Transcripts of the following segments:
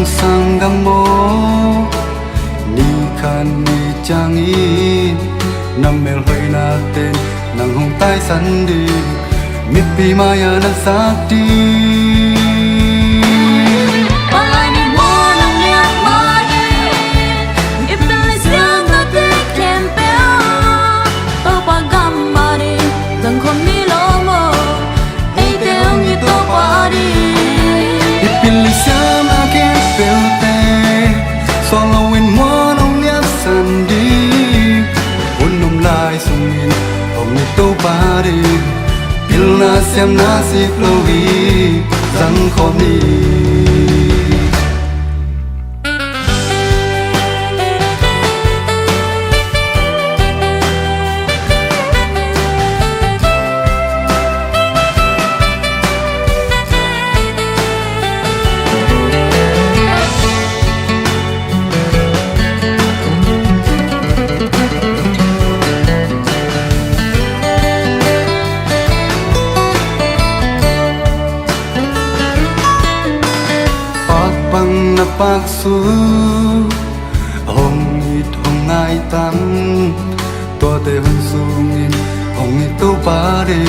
sang gam mo ni khan ni chang i nam mel hoi na ten nang hong tai san đi mi pi maya na sak đi Bari pilna siam nasib logi sang khoni na pak su hong it hong ngai tam to te hong su ngin hong it to pa de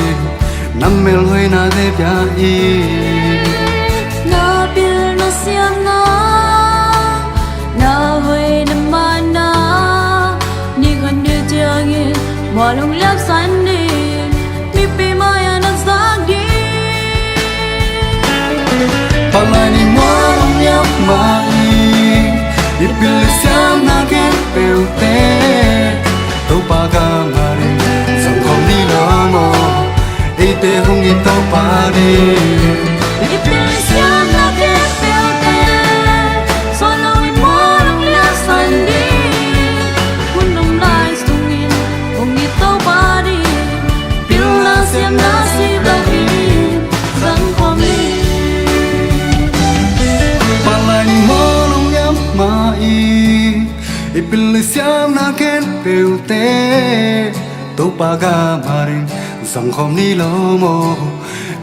nam mel hoi na de bia i na bil na siam na hoi na ma na ni kan de jang in mo long lap san ni mi pe ma ya na sang di pa lai ni mo mai ipil siam na ke pelte to paga mari sang khom ni lo mo e te hong i to pa de ipil siam na ke pelte so lo i mo long la san di kun long lai sung in hong i to pa de pil la siam na si lo hi sang khom ni ipil siam na ken pelte to paga marin sang khom ni lo mo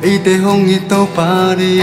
e te hong i to pa di